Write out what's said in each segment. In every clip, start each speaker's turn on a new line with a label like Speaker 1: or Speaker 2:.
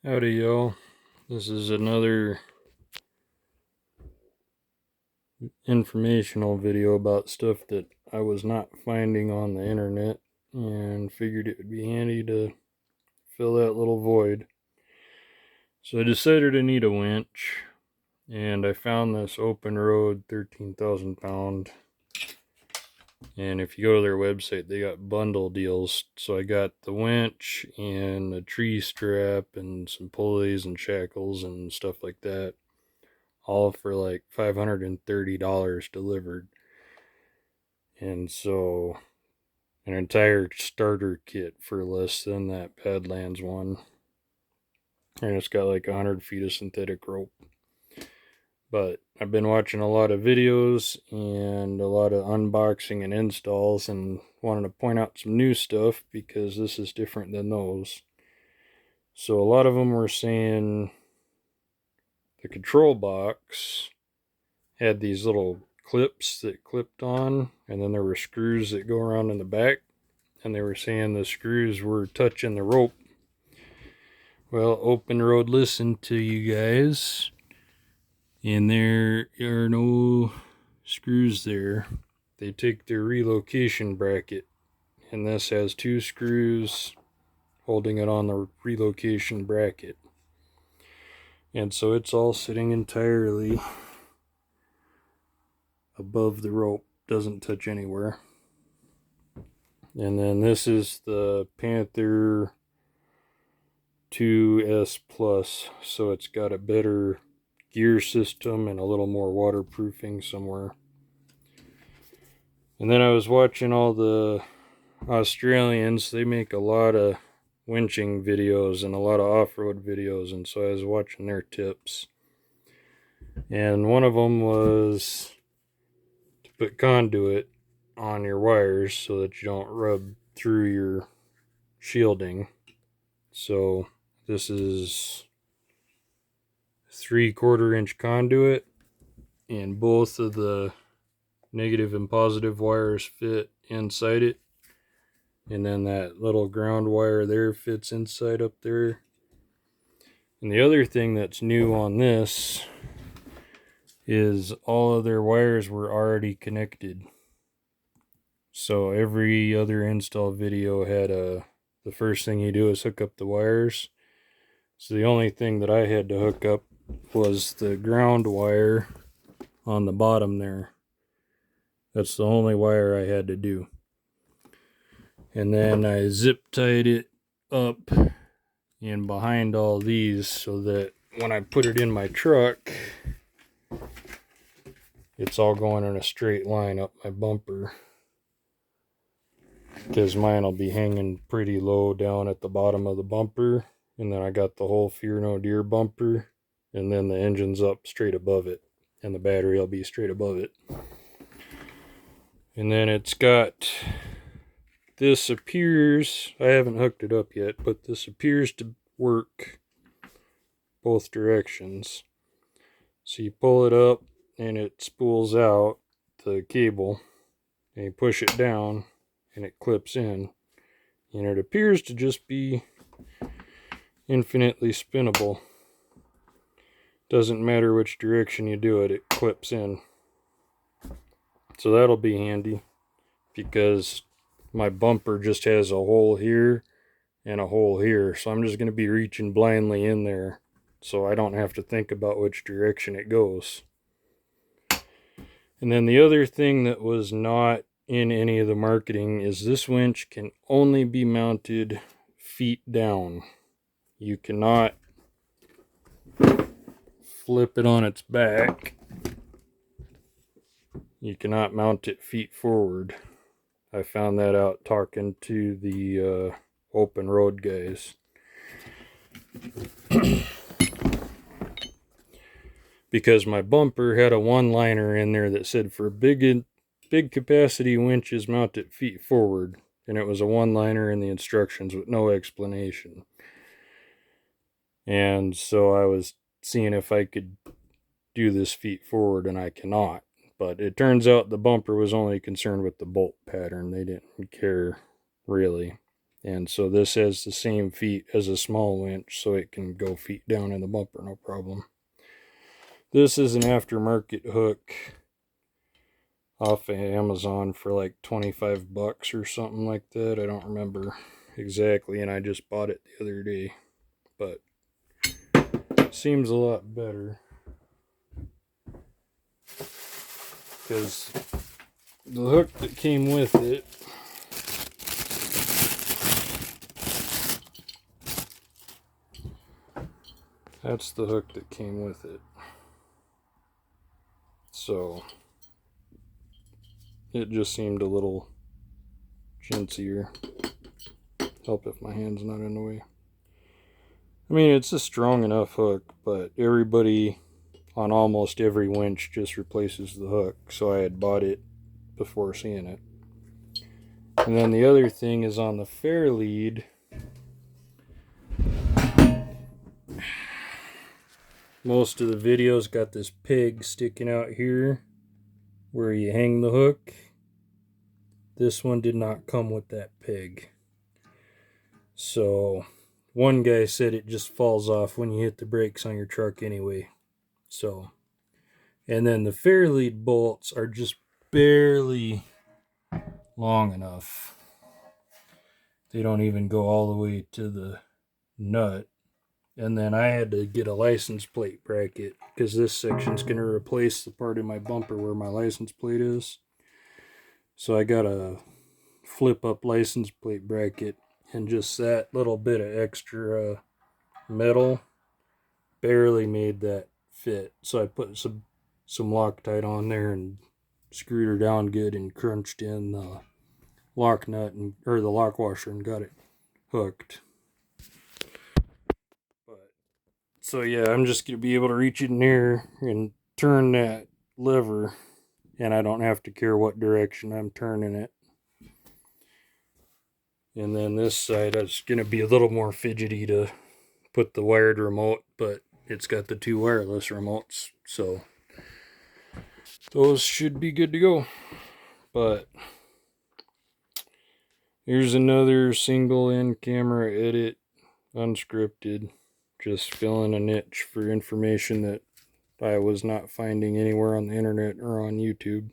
Speaker 1: Howdy, y'all. This is another informational video about stuff that I was not finding on the internet and figured it would be handy to fill that little void. So I decided I need a winch, and I found this open road 13,000 pound. And if you go to their website, they got bundle deals. So I got the winch and a tree strap and some pulleys and shackles and stuff like that, all for like $530 delivered. And so an entire starter kit for less than that Badlands one. And it's got like 100 feet of synthetic rope. But I've been watching a lot of videos and a lot of unboxing and installs and wanted to point out some new stuff because this is different than those. So a lot of them were saying the control box had these little clips that clipped on, and then there were screws that go around in the back, and they were saying the screws were touching the rope. Well, Open Road listened to you guys, and there are no screws there. They take their relocation bracket, and this has two screws holding it on the relocation bracket. And so it's all sitting entirely above the rope, doesn't touch anywhere. And then this is the Panther 2S Plus, so it's got a better gear system and a little more waterproofing somewhere. And then I was watching all the Australians. They make a lot of winching videos and a lot of off-road videos, and so I was watching their tips. And one of them was to put conduit on your wires so that you don't rub through your shielding. So this is 3/4 inch conduit, and both of the negative and positive wires fit inside it, and then that little ground wire there fits inside up there. And the other thing that's new on this is all of their wires were already connected. So every other install video had the first thing you do is hook up the wires. So the only thing that I had to hook up was the ground wire on the bottom there. That's the only wire I had to do. And then I zip tied it up and behind all these so that when I put it in my truck, it's all going in a straight line up my bumper, because mine will be hanging pretty low down at the bottom of the bumper. And then I got the whole Fear No Deer bumper, and then the engine's up straight above it, and the battery will be straight above it. And then it's got, this appears, I haven't hooked it up yet, but this appears to work both directions. So you pull it up and it spools out the cable, and you push it down and it clips in, and it appears to just be infinitely spinnable. Doesn't matter which direction you do it, it clips in. So that'll be handy, because my bumper just has a hole here and a hole here, so I'm just going to be reaching blindly in there, so I don't have to think about which direction it goes. And then the other thing that was not in any of the marketing is this winch can only be mounted feet down. You cannot flip it on its back. You cannot mount it feet forward. I found that out talking to the Open Road guys. Because my bumper had a one-liner in there that said for big capacity winches mount it feet forward, and it was a one-liner in the instructions with no explanation. And so I was seeing if I could do this feet forward, and I cannot. But it turns out the bumper was only concerned with the bolt pattern. They didn't care really. And so this has the same feet as a small winch, so it can go feet down in the bumper, no problem. This is an aftermarket hook off of Amazon for like 25 bucks or something like that. I don't remember exactly, and I just bought it the other day. But it seems a lot better because the hook that came with it that's the hook that came with it. So it just seemed a little chintzier. Help if my hand's not in the way. I mean, it's a strong enough hook, but everybody on almost every winch just replaces the hook. So I had bought it before seeing it. And then the other thing is on the fair lead. Most of the videos got this peg sticking out here where you hang the hook. This one did not come with that peg. So one guy said it just falls off when you hit the brakes on your truck anyway. So, and then the fair lead bolts are just barely long enough. They don't even go all the way to the nut. And then I had to get a license plate bracket because this section's going to replace the part of my bumper where my license plate is. So I got a flip up license plate bracket, and just that little bit of extra metal barely made that fit. So I put some Loctite on there and screwed her down good and crunched in the lock nut or the lock washer and got it hooked. But so yeah, I'm just gonna be able to reach in there and turn that lever, and I don't have to care what direction I'm turning it. And then this side is gonna be a little more fidgety to put the wired remote, but it's got the two wireless remotes, so those should be good to go. But here's another single in camera edit, unscripted, just filling a niche for information that I was not finding anywhere on the internet or on YouTube.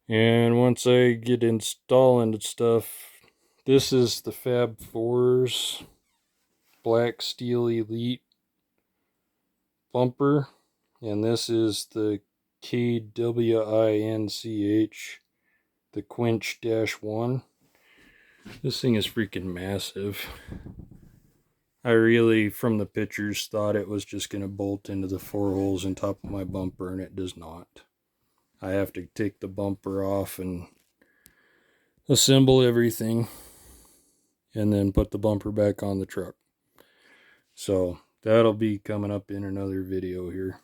Speaker 1: And once I get installing stuff, this is the Fab Fours Black Steel Elite bumper, and this is the KWINCH, the Quinch-1. This thing is freaking massive. I really, from the pictures, thought it was just going to bolt into the four holes on top of my bumper, and it does not. I have to take the bumper off and assemble everything, and then put the bumper back on the truck. So that'll be coming up in another video here.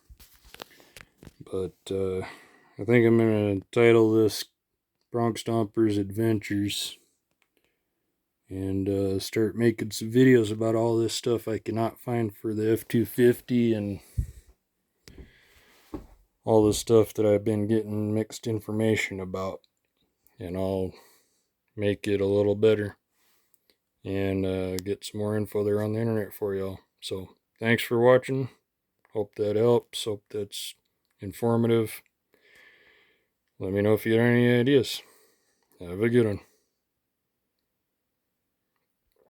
Speaker 1: But I think I'm going to title this Bronx Stompers Adventures, and start making some videos about all this stuff I cannot find for the F-250 and all the stuff that I've been getting mixed information about, and I'll make it a little better and get some more info there on the internet for y'all. So thanks for watching. Hope that helps. Hope that's informative. Let me know if you have any ideas. Have a good one.